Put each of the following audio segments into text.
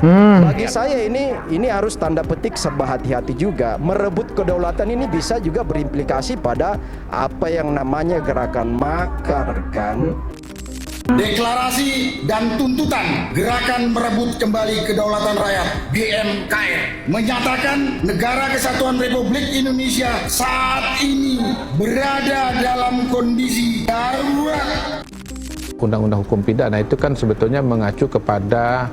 Bagi saya ini harus tanda petik serba hati-hati juga. Merebut kedaulatan ini bisa juga berimplikasi pada apa yang namanya gerakan makar kan. Deklarasi dan tuntutan Gerakan Merebut Kembali Kedaulatan Rakyat (GMKR) menyatakan Negara Kesatuan Republik Indonesia saat ini berada dalam kondisi darurat. Undang-undang hukum pidana itu kan sebetulnya mengacu kepada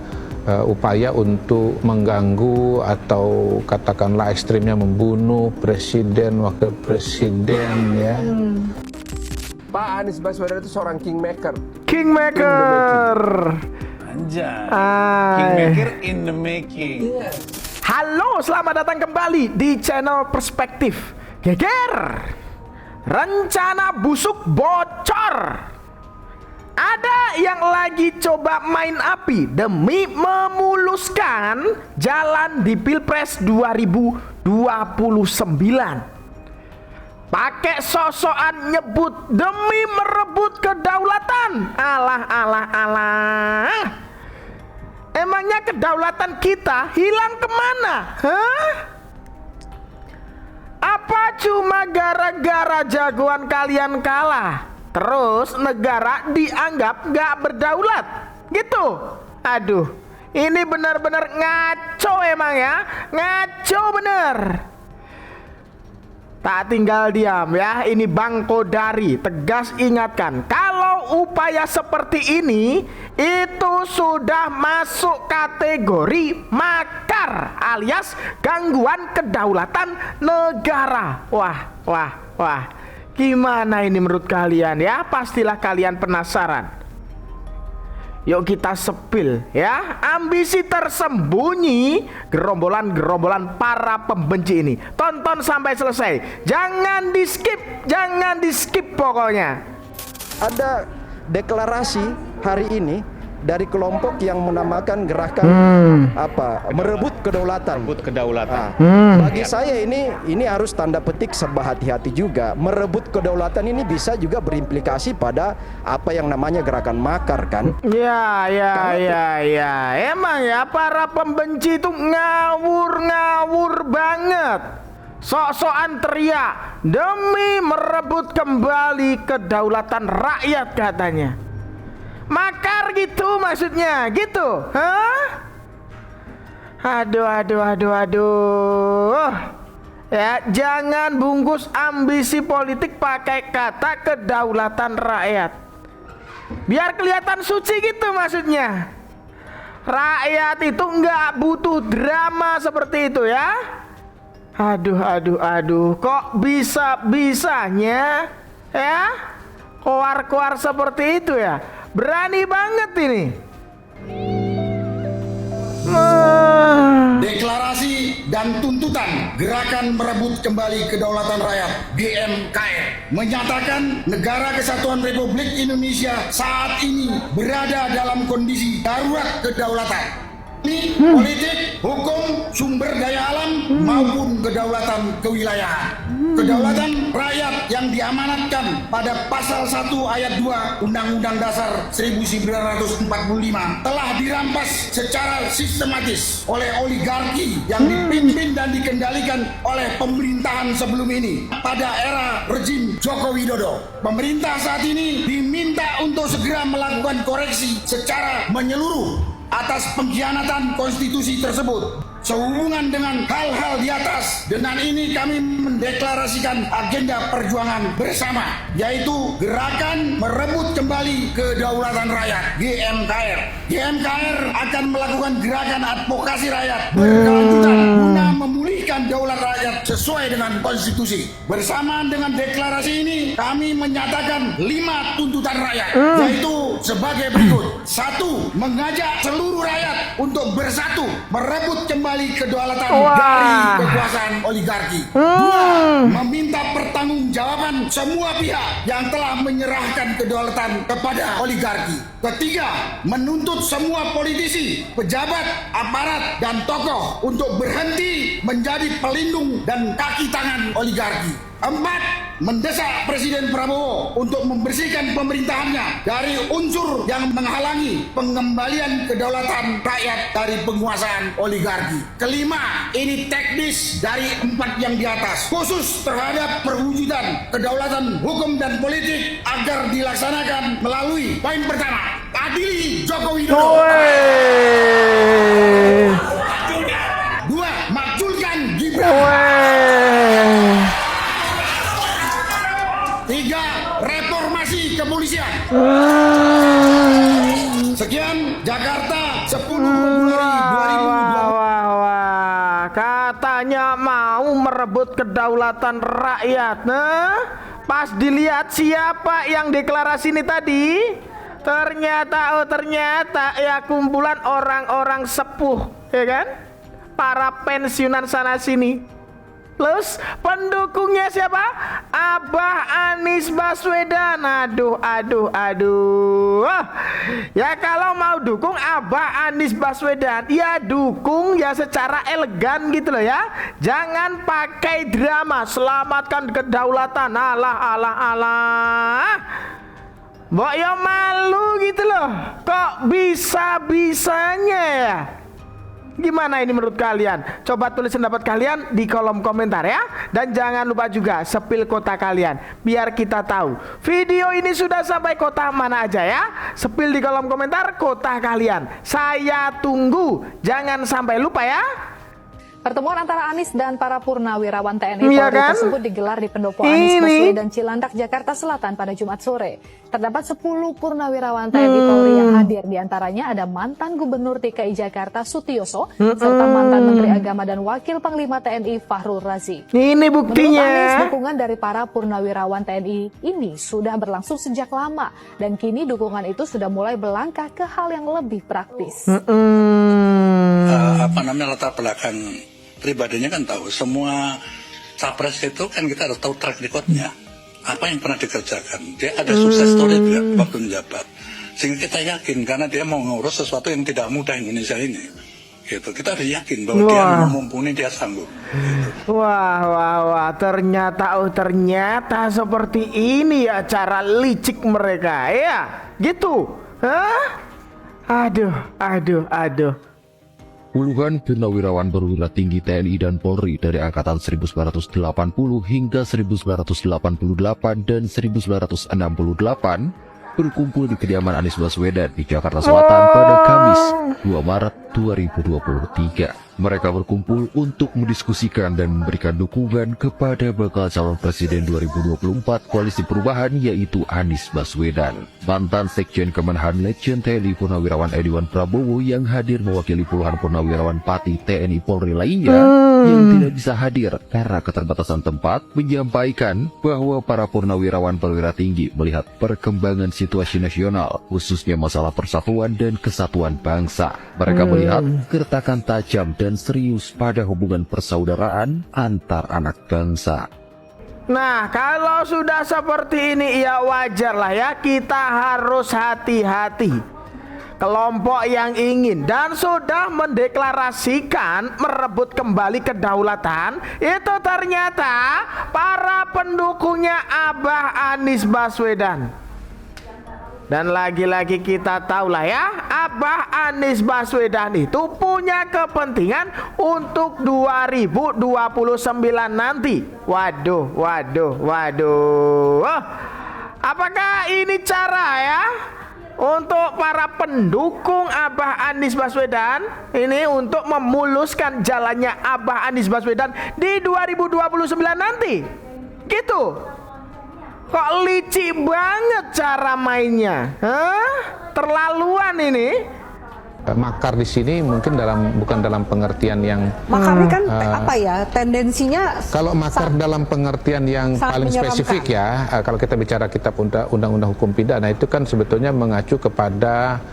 upaya untuk mengganggu atau katakanlah ekstrimnya membunuh presiden, wakil presiden ya. Pak Anies Baswedan itu seorang kingmaker. Kingmaker. Anjay. Kingmaker in the making. Halo, selamat datang kembali di channel Perspektif. Geger. Rencana busuk bocor. Ada yang lagi coba main api demi memuluskan jalan di Pilpres 2029. Pakai sosokan nyebut demi merebut kedaulatan. Alah. Emangnya kedaulatan kita hilang kemana? Hah? Apa cuma gara-gara jagoan kalian kalah, terus negara dianggap gak berdaulat? Gitu? Aduh, ini benar-benar ngaco emang ya. Ngaco bener. Tak tinggal diam ya, ini Bang Kodari tegas ingatkan, kalau upaya seperti ini itu sudah masuk kategori makar alias gangguan kedaulatan negara. Wah, gimana ini menurut kalian ya? Pastilah kalian penasaran. Yuk kita sepil ya ambisi tersembunyi gerombolan para pembenci ini. Tonton sampai selesai. Jangan di skip pokoknya. Ada deklarasi hari ini dari kelompok yang menamakan gerakan merebut kedaulatan. Bagi saya ini harus tanda petik serba hati-hati juga. Merebut kedaulatan ini bisa juga berimplikasi pada apa yang namanya gerakan makar kan. Ya. Emang ya para pembenci itu ngawur banget. Sok-sokan teriak demi merebut kembali kedaulatan rakyat katanya. Makar gitu maksudnya, gitu? Hah? Aduh. Ya, jangan bungkus ambisi politik pakai kata kedaulatan rakyat. Biar kelihatan suci gitu maksudnya. Rakyat itu nggak butuh drama seperti itu ya. Aduh. Kok bisa-bisanya ya? Koar-koar seperti itu ya. Berani banget ini. Deklarasi dan tuntutan Gerakan Merebut Kembali Kedaulatan Rakyat (GMKR) menyatakan Negara Kesatuan Republik Indonesia saat ini berada dalam kondisi darurat kedaulatan. Ini politik, hukum, sumber daya alam maupun kedaulatan kewilayahan. Kedaulatan rakyat yang diamanatkan pada pasal 1 ayat 2 Undang-Undang Dasar 1945 telah dirampas secara sistematis oleh oligarki yang dipimpin dan dikendalikan oleh pemerintahan sebelum ini pada era rezim Joko Widodo. Pemerintah saat ini diminta untuk segera melakukan koreksi secara menyeluruh atas pengkhianatan konstitusi tersebut. Sehubungan dengan hal-hal di atas, dengan ini kami mendeklarasikan agenda perjuangan bersama, yaitu Gerakan Merebut Kembali Kedaulatan Rakyat (GMKR). GMKR akan melakukan gerakan advokasi rakyat berkelanjutan guna memulihkan daulat rakyat sesuai dengan konstitusi. Bersamaan dengan deklarasi ini, kami menyatakan 5 tuntutan rakyat, yaitu sebagai berikut. 1. Mengajak seluruh rakyat untuk bersatu merebut kembali kedaulatan dari kekuasaan oligarki. 2. Meminta pertanggungjawaban semua pihak yang telah menyerahkan kedaulatan kepada oligarki. 3. Menuntut semua politisi, pejabat, aparat, dan tokoh untuk berhenti menjadi pelindung dan kaki tangan oligarki. 4. Mendesak Presiden Prabowo untuk membersihkan pemerintahannya dari unsur yang menghalangi pengembalian kedaulatan rakyat dari penguasaan oligarki. Kelima, ini teknis dari 4 yang di atas, khusus terhadap perwujudan kedaulatan hukum dan politik agar dilaksanakan melalui poin pertama, adili Joko Widodo. 2. Makzulkan Gibran. 3. Reformasi kepolisian. Sekian, Jakarta 10 Februari 2020. Katanya mau merebut kedaulatan rakyat. Nah, pas dilihat siapa yang deklarasi ini tadi, ternyata ya kumpulan orang-orang sepuh, ya kan? Para pensiunan sana sini. Plus pendukungnya siapa? Abah Anies Baswedan. Aduh. Ya kalau mau dukung Abah Anies Baswedan, ya dukung ya secara elegan gitu loh ya. Jangan pakai drama, selamatkan kedaulatan. Alah. Mbok ya malu gitu loh. Kok bisa-bisanya ya? Gimana ini menurut kalian? Coba tulis pendapat kalian di kolom komentar ya. Dan jangan lupa juga spill kota kalian, biar kita tahu video ini sudah sampai kota mana aja ya. Spill di kolom komentar kota kalian. Saya tunggu. Jangan sampai lupa ya. Pertemuan antara Anies dan para purnawirawan TNI Polri tersebut digelar di Pendopo Anies Baswedan Cilandak, Jakarta Selatan pada Jumat sore. Terdapat 10 purnawirawan TNI Polri yang hadir. Di antaranya ada mantan Gubernur DKI Jakarta Sutioso, serta mantan Menteri Agama dan Wakil Panglima TNI Fahrul Razi. Ini buktinya. Menurut Anies, dukungan dari para purnawirawan TNI ini sudah berlangsung sejak lama, dan kini dukungan itu sudah mulai berlangkah ke hal yang lebih praktis. Latar belakang pribadinya kan tahu, semua capres itu kan kita harus tahu track recordnya, apa yang pernah dikerjakan, dia ada sukses story tidak waktu menjabat, sehingga kita yakin karena dia mau ngurus sesuatu yang tidak mudah Indonesia ini, gitu. Kita harus yakin bahwa dia mumpuni, dia sanggup. Gitu. Wah, ternyata seperti ini ya cara licik mereka ya, gitu. Hah? Aduh. Puluhan purnawirawan perwira tinggi TNI dan Polri dari angkatan 1980 hingga 1988 dan 1968 berkumpul di kediaman Anies Baswedan di Jakarta Selatan pada Kamis 2 Maret 2023. Mereka berkumpul untuk mendiskusikan dan memberikan dukungan kepada bakal calon presiden 2024 Koalisi Perubahan, yaitu Anies Baswedan. Mantan Sekjen Kemenhan Legend TNI Purnawirawan Edwan Prabowo yang hadir mewakili puluhan purnawirawan Pati TNI Polri lainnya yang tidak bisa hadir karena keterbatasan tempat, menyampaikan bahwa para purnawirawan perwira tinggi melihat perkembangan situasi nasional, khususnya masalah persatuan dan kesatuan bangsa. Mereka melihat keretakan tajam dan serius pada hubungan persaudaraan antar anak bangsa. Nah, kalau sudah seperti ini ya wajar lah ya, kita harus hati-hati. Kelompok yang ingin dan sudah mendeklarasikan merebut kembali kedaulatan itu ternyata para pendukungnya Abah Anies Baswedan. Dan lagi-lagi kita tahu lah ya, Abah Anies Baswedan itu punya kepentingan untuk 2029 nanti. Waduh. Apakah ini cara ya untuk para pendukung Abah Anies Baswedan ini untuk memuluskan jalannya Abah Anies Baswedan di 2029 nanti? Gitu. Kok licik banget cara mainnya? Terlaluan ini. Makar di sini mungkin bukan dalam pengertian yang makar kan tendensinya kalau makar dalam pengertian yang paling spesifik ya, kalau kita bicara kitab undang-undang hukum pidana itu kan sebetulnya mengacu kepada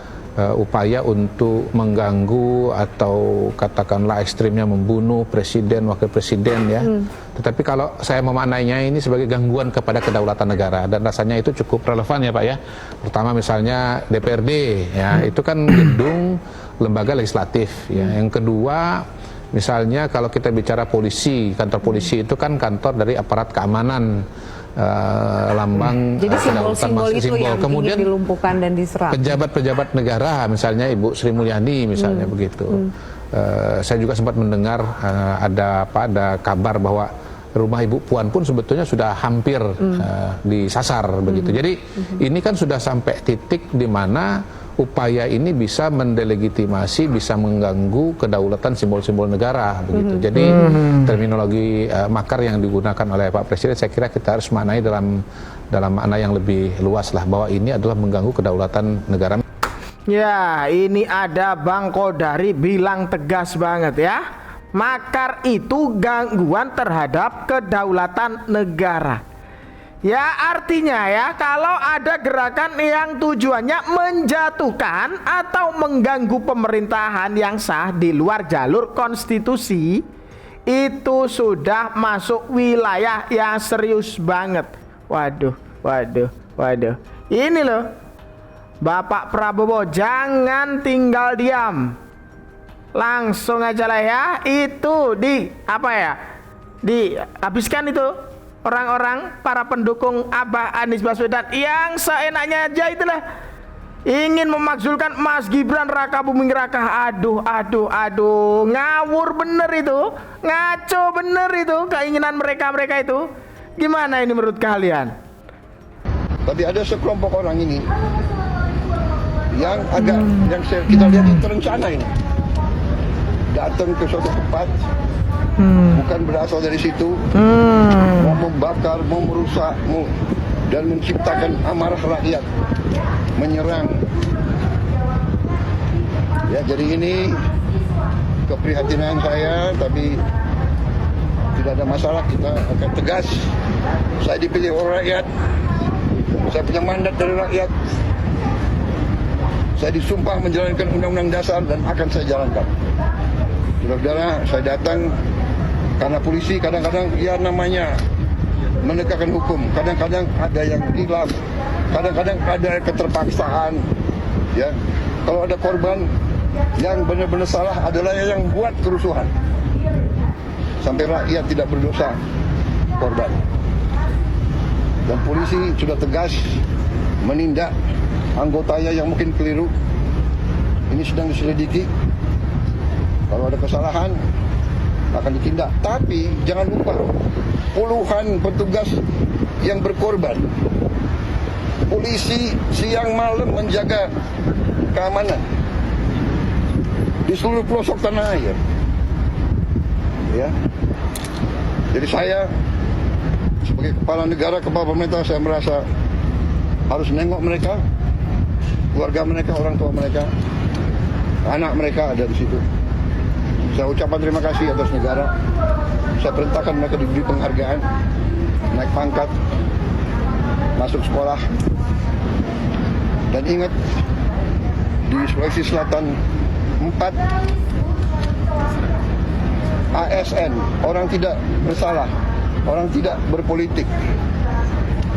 upaya untuk mengganggu atau katakanlah ekstrimnya membunuh presiden, wakil presiden ya. Tetapi kalau saya memaknainya ini sebagai gangguan kepada kedaulatan negara, dan rasanya itu cukup relevan ya Pak ya. Pertama misalnya DPRD ya, itu kan gedung lembaga legislatif ya. Yang kedua Misalnya kalau kita bicara polisi, kantor polisi itu kan kantor dari aparat keamanan, lambang Jadi simbol-simbol itu yang kemudian ingin dilumpuhkan dan diserang. pejabat-pejabat negara, misalnya Ibu Sri Mulyani misalnya begitu. Saya juga sempat mendengar ada kabar bahwa rumah Ibu Puan pun sebetulnya sudah hampir disasar begitu. Jadi ini kan sudah sampai titik di mana upaya ini bisa mendelegitimasi, bisa mengganggu kedaulatan simbol-simbol negara begitu. Jadi terminologi makar yang digunakan oleh Pak Presiden saya kira kita harus maknai dalam makna yang lebih luas lah, bahwa ini adalah mengganggu kedaulatan negara. Ya, ini ada Bang Kodari bilang tegas banget ya. Makar itu gangguan terhadap kedaulatan negara. Ya, artinya ya, kalau ada gerakan yang tujuannya menjatuhkan atau mengganggu pemerintahan yang sah di luar jalur konstitusi, itu sudah masuk wilayah yang serius banget. Waduh. Ini loh, Bapak Prabowo jangan tinggal diam. Langsung aja lah ya, itu dihabiskan itu orang-orang para pendukung Abah Anies Baswedan yang seenaknya aja itulah ingin memakzulkan Mas Gibran Raka Buming Raka. Aduh, ngawur bener itu, ngaco bener itu keinginan mereka itu. Gimana ini menurut kalian? Tapi ada sekelompok orang ini yang agak kita lihat itu terencana ini. Datang ke suatu tempat, bukan berasal dari situ, mau membakar, mau merusak, dan menciptakan amarah rakyat, menyerang. Ya, jadi ini keprihatinan saya, tapi tidak ada masalah, kita akan tegas. Saya dipilih oleh rakyat, saya punya mandat dari rakyat, saya disumpah menjalankan undang-undang dasar dan akan saya jalankan. Saudara-saudara, saya datang karena polisi kadang-kadang ya namanya menegakkan hukum, kadang-kadang ada yang hilaf, kadang-kadang ada keterpaksaan. Ya, kalau ada korban yang benar-benar salah adalah yang buat kerusuhan sampai rakyat tidak berdosa korban. Dan polisi sudah tegas menindak anggotanya yang mungkin keliru. Ini sedang diselidiki. Kalau ada kesalahan akan ditindak. Tapi jangan lupa puluhan petugas yang berkorban. Polisi siang malam menjaga keamanan di seluruh pelosok tanah air. Ya. Jadi saya sebagai kepala negara, kepala pemerintah, saya merasa harus nengok mereka, keluarga mereka, orang tua mereka, anak mereka ada di situ. Saya ucapkan terima kasih atas negara. Saya perintahkan mereka diberi penghargaan, naik pangkat, masuk sekolah. Dan ingat, di Sulawesi Selatan 4 ASN, orang tidak bersalah, orang tidak berpolitik,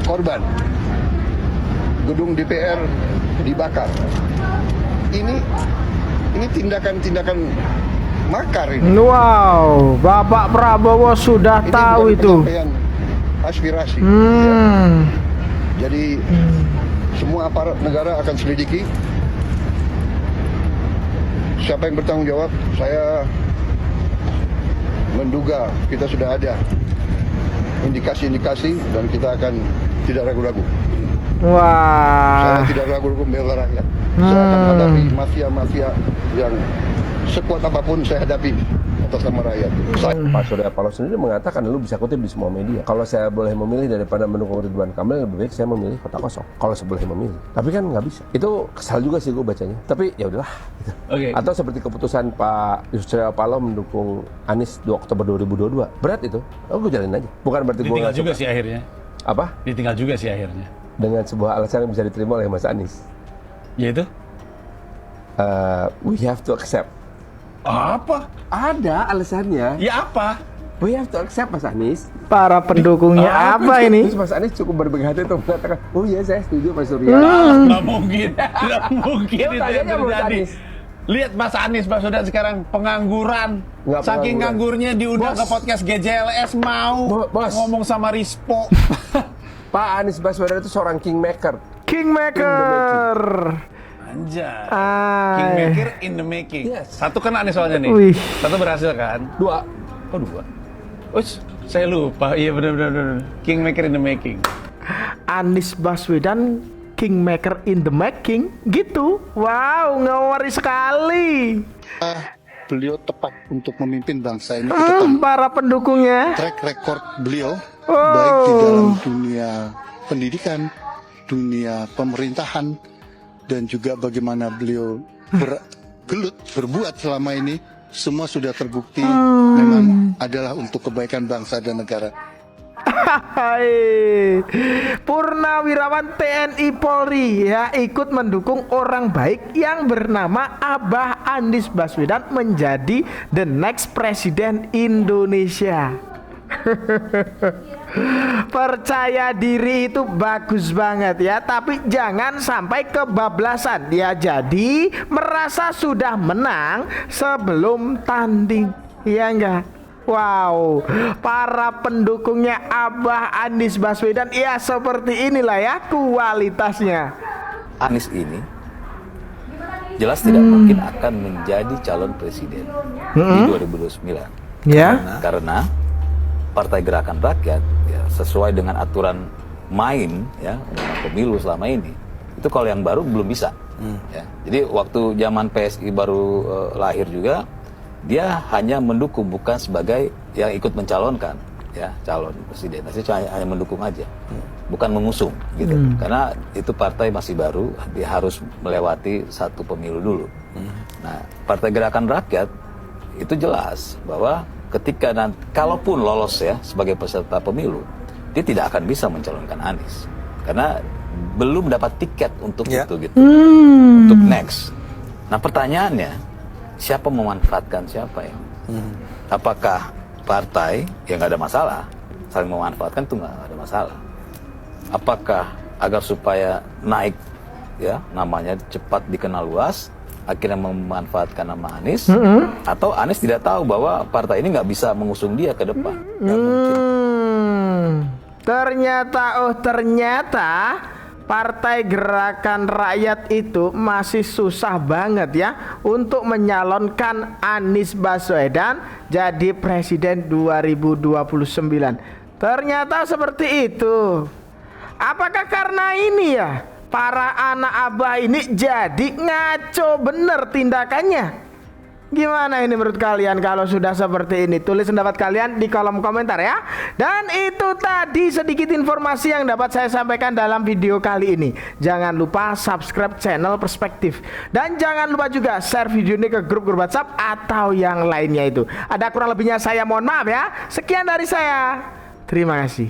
korban. Gedung DPR dibakar. Ini tindakan-tindakan makar ini. Wow, Bapak Prabowo sudah ini tahu itu. Aspirasi. Ya. Jadi semua aparat negara akan selidiki. Siapa yang bertanggung jawab? Saya menduga kita sudah ada indikasi-indikasi dan kita akan tidak ragu-ragu. Wah. Saya tidak ragu-ragu membela rakyat. Saya akan hadapi mafia-mafia yang sekuat apapun saya hadapi atas nama rakyat. Pak Surya Paloh sendiri mengatakan lu bisa kutip di semua media. Kalau saya boleh memilih daripada mendukung Ridwan Kamil, lebih baik saya memilih kota kosong. Kalau saya boleh memilih. Tapi kan nggak bisa. Itu kesal juga sih gue bacanya. Tapi ya udahlah. Gitu. Okay. Atau seperti keputusan Pak Surya Paloh mendukung Anies 2 Oktober 2022. Berat itu. Oh, gue jalanin aja. Bukan berarti gue ditinggal juga sih akhirnya. Apa? Ditinggal juga sih akhirnya. Dengan sebuah alasan yang bisa diterima oleh Mas Anies. Yaitu? We have to accept. Apa? Ada alasannya. Ya apa? We have to accept, Mas Anies. Para pendukungnya apa ini? Terus Mas Anies cukup berbaik hati untuk mengatakan, oh iya saya setuju Pak Surya. Nggak mungkin. Nggak mungkin itu yang terjadi. Lihat Mas Anies Baswedan sekarang pengangguran. Nggak Saking pengangguran. nganggurnya diundang Bos. ke podcast GJLS mau Bos. ngomong sama Rispo. Pak Anies Baswedan itu seorang kingmaker. Kingmaker. Anjay. Ay. Kingmaker in the making. Yes. Satu kena nih soalnya nih. Wih. Satu berhasil kan? 2. Oh 2. Ush, saya lupa. Iya benar. Kingmaker in the making. Anies Baswedan Kingmaker in the making gitu. Wow, ngawari sekali. Beliau tepat untuk memimpin bangsa ini ke depan. Para pendukungnya. Track record beliau Oh. baik di dalam dunia pendidikan, dunia pemerintahan, dan juga bagaimana beliau bergelut berbuat selama ini, semua sudah terbukti memang adalah untuk kebaikan bangsa dan negara. Hai, Purnawirawan TNI Polri ya ikut mendukung orang baik yang bernama Abah Anies Baswedan menjadi the next presiden Indonesia. Percaya diri itu bagus banget ya, tapi jangan sampai kebablasan ya. Jadi merasa sudah menang sebelum tanding, ya enggak? Wow, para pendukungnya Abah Anies Baswedan ya seperti inilah ya kualitasnya. Anies ini jelas tidak mungkin akan menjadi calon presiden di 2029. Ya. Karena Partai Gerakan Rakyat ya, sesuai dengan aturan main ya pemilu selama ini, itu kalau yang baru belum bisa. Ya. Jadi waktu zaman PSI baru lahir juga, dia hanya mendukung, bukan sebagai yang ikut mencalonkan ya calon presiden. Dia hanya mendukung aja, bukan mengusung gitu. Karena itu partai masih baru, dia harus melewati satu pemilu dulu. Nah, Partai Gerakan Rakyat itu jelas bahwa ketika nanti, kalaupun lolos ya sebagai peserta pemilu, dia tidak akan bisa mencalonkan Anies karena belum dapat tiket untuk itu gitu, untuk next. Nah pertanyaannya, siapa memanfaatkan siapa ya? Apakah partai yang nggak ada masalah saling memanfaatkan, itu nggak ada masalah? Apakah agar supaya naik ya namanya cepat dikenal luas, akhirnya memanfaatkan nama Anies, atau Anies tidak tahu bahwa partai ini nggak bisa mengusung dia ke depan? Nggak mungkin. Ternyata Partai Gerakan Rakyat itu masih susah banget ya untuk menyalonkan Anies Baswedan jadi presiden 2029. Ternyata seperti itu. Apakah karena ini ya para anak Abah ini jadi ngaco bener tindakannya? Gimana ini menurut kalian kalau sudah seperti ini? Tulis pendapat kalian di kolom komentar ya. Dan itu tadi sedikit informasi yang dapat saya sampaikan dalam video kali ini. Jangan lupa subscribe channel Perspektif. Dan jangan lupa juga share video ini ke grup-grup WhatsApp atau yang lainnya itu. Ada kurang lebihnya saya mohon maaf ya. Sekian dari saya. Terima kasih.